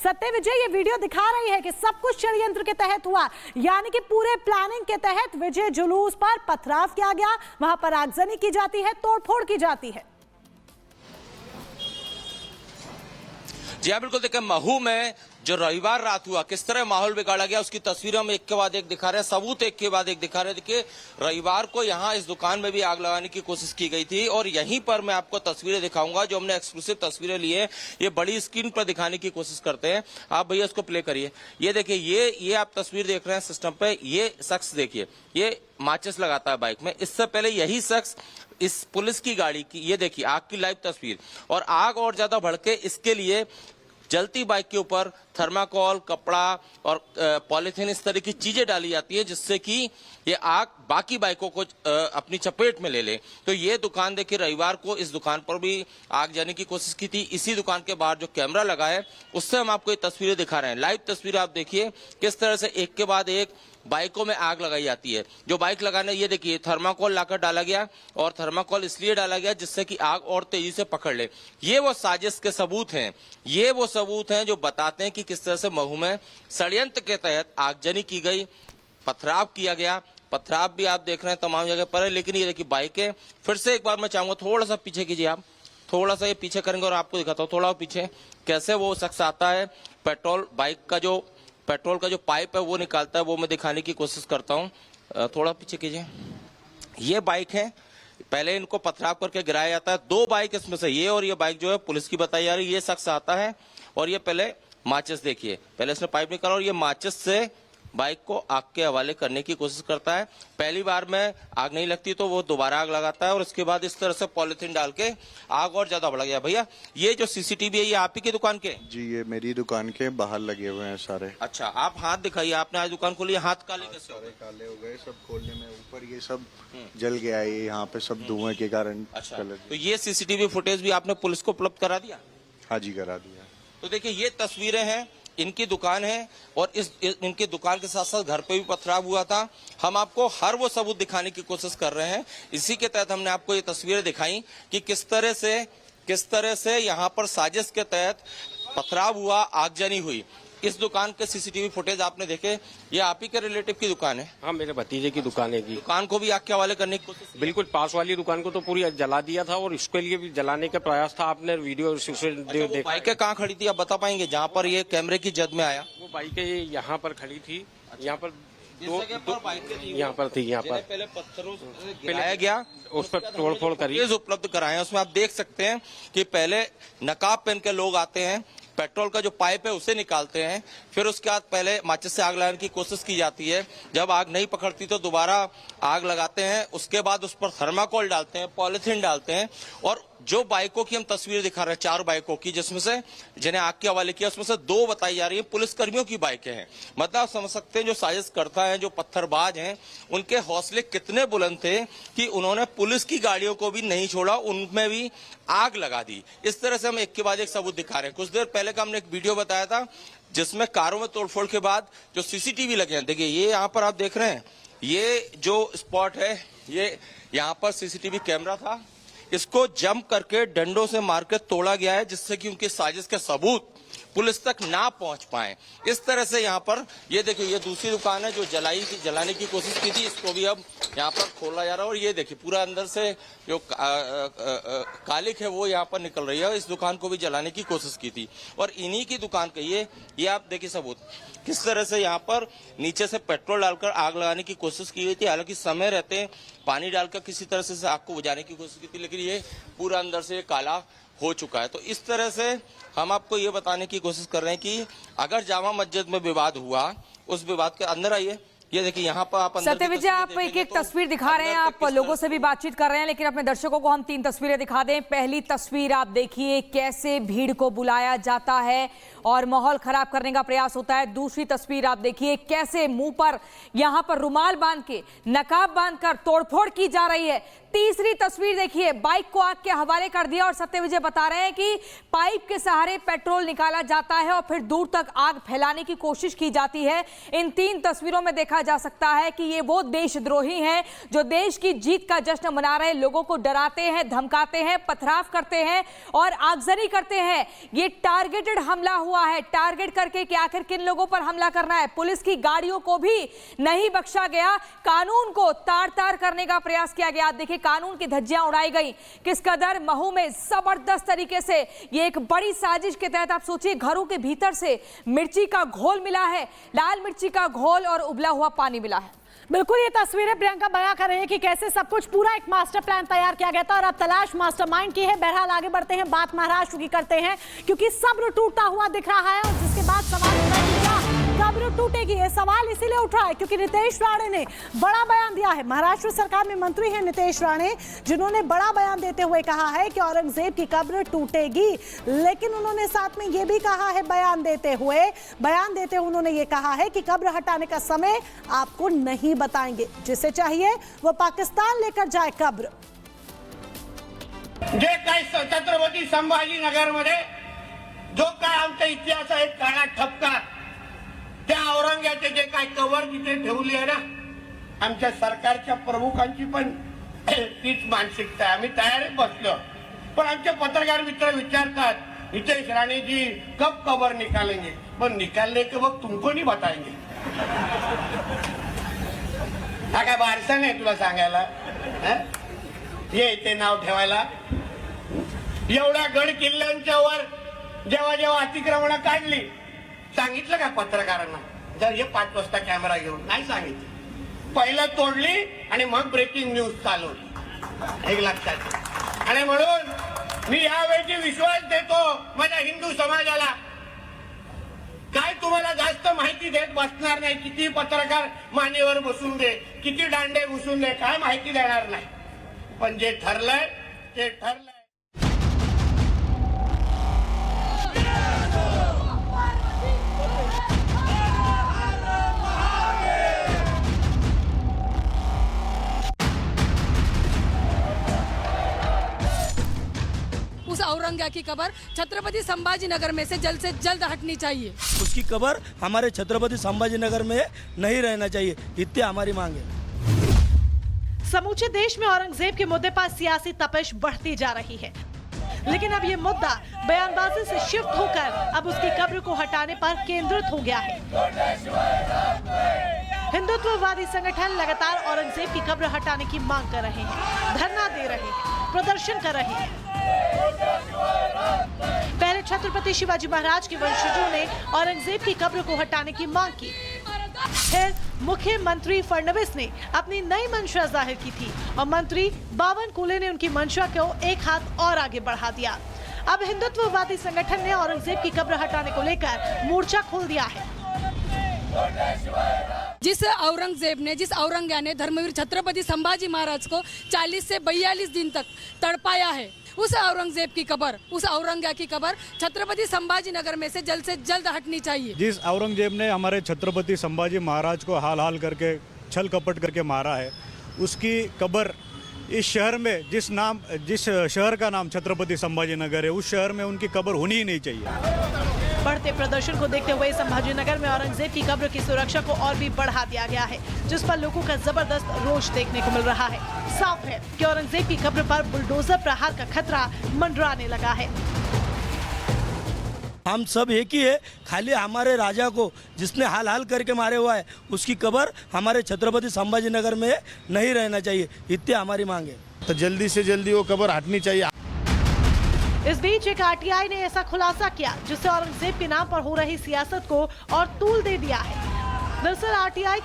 सत्य विजय ये वीडियो दिखा रही है कि सब कुछ षड्यंत्र के तहत हुआ, यानी कि पूरे प्लानिंग के तहत विजय जुलूस पर पथराव किया गया, वहां पर आगजनी की जाती है, तोड़फोड़ की जाती है। जी हाँ, बिल्कुल। देखिए, महू में जो रविवार रात हुआ, किस तरह माहौल बिगाड़ा गया, उसकी तस्वीरें हम एक के बाद एक दिखा रहे हैं, सबूत एक के बाद एक दिखा रहे हैं। देखिए, रविवार को यहाँ इस दुकान में भी आग लगाने की कोशिश की गई थी और यहीं पर मैं आपको तस्वीरें दिखाऊंगा जो हमने एक्सक्लूसिव तस्वीरें ली है। ये बड़ी स्क्रीन पर दिखाने की कोशिश करते हैं। आप भैया इसको प्ले करिए। ये देखिए, ये आप तस्वीर देख रहे हैं सिस्टम पे। ये शख्स देखिए, ये माचिस लगाता है बाइक में। इससे पहले यही शख्स इस पुलिस की गाड़ी की, ये देखिए आग की लाइव तस्वीर, और आग और ज्यादा भड़के इसके लिए जलती बाइक के ऊपर थर्माकोल, कपड़ा और पॉलीथीन, इस तरह की चीजें डाली जाती है जिससे कि ये आग बाकी बाइकों को अपनी चपेट में ले ले। तो ये दुकान देखिए, रविवार को इस दुकान पर भी आग जाने की कोशिश की थी। इसी दुकान के बाहर जो कैमरा लगा है उससे हम आपको ये तस्वीरें दिखा रहे हैं। लाइव तस्वीर आप देखिए किस तरह से एक के बाद एक बाइकों में आग लगाई जाती है। जो बाइक लगाने, ये देखिए थर्माकोल लाकर डाला गया, और थर्माकोल इसलिए डाला गया जिससे कि आग और तेजी से पकड़ ले। ये वो साजिश के सबूत हैं, ये वो सबूत हैं जो बताते हैं कि किस तरह से महू में षड्यंत्र के तहत आगजनी की गई, पथराव किया गया। पथराव भी आप देख रहे हैं तमाम जगह पर है, लेकिन ये देखिए बाइकें। फिर से एक बार मैं चाहूंगा थोड़ा सा पीछे कीजिए, आप थोड़ा सा ये पीछे करेंगे और आपको दिखाता हूँ थोड़ा पीछे कैसे वो शख्स आता है, पेट्रोल का जो पाइप है वो निकालता है, वो मैं दिखाने की कोशिश करता हूँ। थोड़ा पीछे कीजिए। ये बाइक है, पहले इनको पथराव करके गिराया जाता है। दो बाइक इसमें से, ये और ये बाइक जो है पुलिस की बताई जा रही है। ये शख्स आता है और ये पहले माचिस, देखिए पहले इसने पाइप निकाला और ये माचिस से बाइक को आग के हवाले करने की कोशिश करता है। पहली बार में आग नहीं लगती तो वो दोबारा आग लगाता है और उसके बाद इस तरह से पॉलिथीन डाल के आग और ज्यादा बढ़ गया। भैया, ये जो सीसीटीवी है ये आप ही की दुकान के? जी, ये मेरी दुकान के बाहर लगे हुए हैं सारे। अच्छा, आप हाथ दिखाइए, आपने आज दुकान खोली, हाथ काले कैसे? सारे काले हो गए, सब खोलने में ऊपर ये सब जल गया है, यहाँ पे सब धुएं के कारण। अच्छा, तो ये सीसीटीवी फुटेज भी आपने पुलिस को उपलब्ध करा दिया? हाँ जी, करा दिया। तो देखिए, ये तस्वीरें हैं, इनकी दुकान है और इनकी दुकान के साथ साथ घर पे भी पथराव हुआ था। हम आपको हर वो सबूत दिखाने की कोशिश कर रहे हैं। इसी के तहत हमने आपको ये तस्वीरें दिखाई कि किस तरह से यहाँ पर साजिश के तहत पथराव हुआ, आगजनी हुई। इस दुकान के सीसीटीवी फुटेज आपने देखे। ये आप ही के रिलेटिव की दुकान है? हाँ, मेरे भतीजे की दुकान है जी। दुकान को भी आग के हवाले करने की कोशिश? बिल्कुल, पास वाली दुकान को तो पूरी जला दिया था और इसके लिए भी जलाने का प्रयास था। आपने वीडियो देखा? बाइकें कहाँ खड़ी थी आप बता पाएंगे जहाँ पर ये कैमरे की जद में आया? वो बाइकें यहाँ पर खड़ी थी, यहाँ पर यहाँ पर थी, यहाँ पर पहले पत्थरों गिराया गया, उस पर तोड़फोड़ करी, उपलब्ध कराए। उसमें आप देख सकते हैं कि पहले नकाब पहन के लोग आते हैं, पेट्रोल का जो पाइप है उसे निकालते हैं, फिर उसके बाद पहले माचिस से आग लगाने की कोशिश की जाती है। जब आग नहीं पकड़ती तो दोबारा आग लगाते हैं, उसके बाद उस पर थर्माकोल डालते हैं, पॉलिथीन डालते हैं। और जो बाइकों की हम तस्वीर दिखा रहे हैं, 4 बाइकों की, जिसमें से जिन्हें आग के हवाले किया उसमें से 2 बताई जा रही है पुलिसकर्मियों की बाइकें हैं। मतलब आप समझ सकते हैं जो साजिश करता है, जो पत्थरबाज हैं, उनके हौसले कितने बुलंद थे कि उन्होंने पुलिस की गाड़ियों को भी नहीं छोड़ा, उनमें भी आग लगा दी। इस तरह से हम एक के बाद एक सबूत दिखा रहे हैं। कुछ देर पहले का हमने एक वीडियो बताया था जिसमें कारों में तोड़फोड़ के बाद जो सीसीटीवी लगे हैं, देखिए ये यहाँ पर आप देख रहे हैं, ये जो स्पॉट है, ये यहाँ पर सीसीटीवी कैमरा था, इसको जंप करके डंडों से मार के तोड़ा गया है जिससे कि उनकी साजिश के सबूत पुलिस तक ना पहुंच पाए। इस तरह से यहाँ पर ये देखिए, ये दूसरी दुकान है जो जलाने की कोशिश की थी, इसको भी अब यहाँ पर खोला जा रहा है। और ये देखिए पूरा अंदर से जो कालिक है वो यहाँ पर निकल रही है। इस दुकान को भी जलाने की कोशिश की थी और इन्हीं की दुकान के ये आप देखिए सबूत किस तरह से यहाँ पर नीचे से पेट्रोल डालकर आग लगाने की कोशिश की गई थी। हालांकि समय रहते पानी डालकर किसी तरह से आग को बुझाने की कोशिश की थी, लेकिन ये पूरा अंदर से काला हो चुका है। तो इस तरह से हम आपको ये बताने की कोशिश कर रहे हैं कि अगर जामा मस्जिद में विवाद हुआ, उस विवाद के अंदर आइए, ये देखिए यहाँ पर आप सत्य विजय, आप एक तस्वीर दिखा रहे हैं, आप लोगों से भी बातचीत कर रहे हैं, लेकिन अपने दर्शकों को हम 3 तस्वीरें दिखा दें। पहली तस्वीर आप देखिए कैसे भीड़ को बुलाया जाता है और माहौल खराब करने का प्रयास होता है। दूसरी तस्वीर आप देखिए कैसे मुंह पर यहाँ पर रुमाल बांध के, नकाब बांधकर तोड़फोड़ की जा रही है। तीसरी तस्वीर देखिए, बाइक को आग के हवाले कर दिया और सत्य विजय बता रहे हैं कि पाइप के सहारे पेट्रोल निकाला जाता है और फिर दूर तक आग फैलाने की कोशिश की जाती है। इन 3 तस्वीरों में देखा जा सकता है कि ये वो देशद्रोही हैं जो देश की जीत का जश्न मना रहे लोगों को डराते हैं, धमकाते हैं, पथराव करते हैं और आगजनी करते हैं। ये टारगेटेड हमला हुआ है, टारगेट करके कि आखिर किन लोगों पर हमला करना है। पुलिस की गाड़ियों को भी नहीं बख्शा गया, कानून को तार-तार करने का प्रयास किया गया। देखिए कानून की धज्जियां उड़ाई गई। किस कदर महू में जबरदस्त तरीके से ये एक बड़ी साजिश के तहत, आप सोचिए घरों के भीतर से मिर्ची का घोल मिला है, लाल मिर्ची का घोल और उबला हुआ पानी मिला है। बिल्कुल ये तस्वीरें प्रियंका बयां कर रही है कि कैसे सब कुछ पूरा एक मास्टर प्लान तैयार किया गया था और अब तलाश मास्टरमाइंड की है। बहरहाल आगे बढ़ते हैं, बात महाराष्ट्र की करते हैं क्योंकि सब्र टूटता हुआ दिख रहा है और जिसके बाद सवाल उठा है कि क्या सब्र टूटेगी। ये सवाल इसीलिए उठ रहा है क्योंकि नितेश राणे ने बड़ा बयान दिया है। महाराष्ट्र सरकार में मंत्री हैं नितेश राणे, जिन्होंने बड़ा बयान देते हुए कहा है कि औरंगजेब की कब्र टूटेगी। लेकिन उन्होंने साथ में ये भी कहा है बयान देते हुए उन्होंने ये कहा है कि कब्र हटाने का समय आपको नहीं बताएंगे, जिसे चाहिए वो पाकिस्तान लेकर जाए कब्र। जे काही छत्रपती संभाजीनगर मध्ये जो काय आमचा इतिहास आहे काळा ठपका, त्या औरंगाचे जे काय कवर तिथे ठेवली आहे ना, आमच्या सरकारच्या प्रमुखांची पण तीच मानसिकता आहे। आम्ही तयारीत बसलो, पण आमचे पत्रकार मित्र विचारतात नितेश राणे जी कब कबर निकालेंगे, पण निकालने के वक्त तुमको नहीं बताएंगे। हा काय बारसा नाही तुला सांगायला, ये इथे नाव ठेवायला। एवढ्या गड किल्ल्यांच्या वर जेव्हा जेव्हा अतिक्रमण काढली, सांगितलं का पत्रकारांना जर हे 5 वाजता कॅमेरा घेऊन? नाही सांगितलं। पहिलं तोडली आणि मग ब्रेकिंग न्यूज चालवली, एक लक्षात। आणि म्हणून मी यावेळी विश्वास देतो माझ्या हिंदू समाजाला, काय तुम्हाला जास्त माहिती देत बसणार नाही। किती पत्रकार मानेवर बसून दे, किती दांडे घुसून दे, काय माहिती देणार नाही, पण जे ठरलंय ते ठरलंय। उस औरंगा की कब्र छत्रपति संभाजी नगर में से जल्द हटनी चाहिए। उसकी कब्र हमारे छत्रपति संभाजी नगर में नहीं रहना चाहिए, इतनी हमारी मांग है। समूचे देश में औरंगजेब के मुद्दे पर सियासी तपिश बढ़ती जा रही है, लेकिन अब ये मुद्दा बयानबाजी से शिफ्ट होकर अब उसकी कब्र को हटाने पर केंद्रित हो गया है। हिंदुत्ववादी संगठन लगातार औरंगजेब की कब्र हटाने की मांग कर रहे हैं, धरना दे रहे हैं, प्रदर्शन कर रहे हैं। पहले छत्रपति शिवाजी महाराज के वंशजों ने औरंगजेब की कब्र को हटाने की मांग की, फिर मुख्यमंत्री फडणवीस ने अपनी नई मंशा जाहिर की थी और मंत्री बावनकुळे ने उनकी मंशा को एक हाथ और आगे बढ़ा दिया। अब हिंदुत्ववादी संगठन ने औरंगजेब की कब्र हटाने को लेकर मोर्चा खोल दिया है। जिस औरंगा ने धर्मवीर छत्रपति संभाजी महाराज को 40 से 42 दिन तक तड़पाया है, उस औरंगजेब की कब्र, उस औरंगा की कब्र छत्रपति संभाजी नगर में से जल्द हटनी चाहिए। जिस औरंगजेब ने हमारे छत्रपति संभाजी महाराज को हाल करके छल कपट करके मारा है, उसकी कब्र इस शहर में जिस शहर का नाम छत्रपति संभाजी नगर है, उस शहर में उनकी कब्र होनी ही नहीं चाहिए। बढ़ते प्रदर्शन को देखते हुए संभाजीनगर में औरंगजेब की कब्र की सुरक्षा को और भी बढ़ा दिया गया है, जिस पर लोगों का जबरदस्त रोष देखने को मिल रहा है। साफ है कि औरंगजेब की कब्र पर बुलडोजर प्रहार का खतरा मंडराने लगा है। हम सब एक ही है, खाली हमारे राजा को जिसने हाल करके मारे हुआ है, उसकी कब्र हमारे छत्रपति संभाजी नगर में नहीं रहना चाहिए, इतनी हमारी मांग है। तो जल्दी से जल्दी वो कब्र हटनी चाहिए। इस बीच एक आरटीआई ने ऐसा खुलासा किया जिससे औरंगजेब के नाम पर हो रही सियासत को और तूल दे दिया है। दरअसल आरटीआई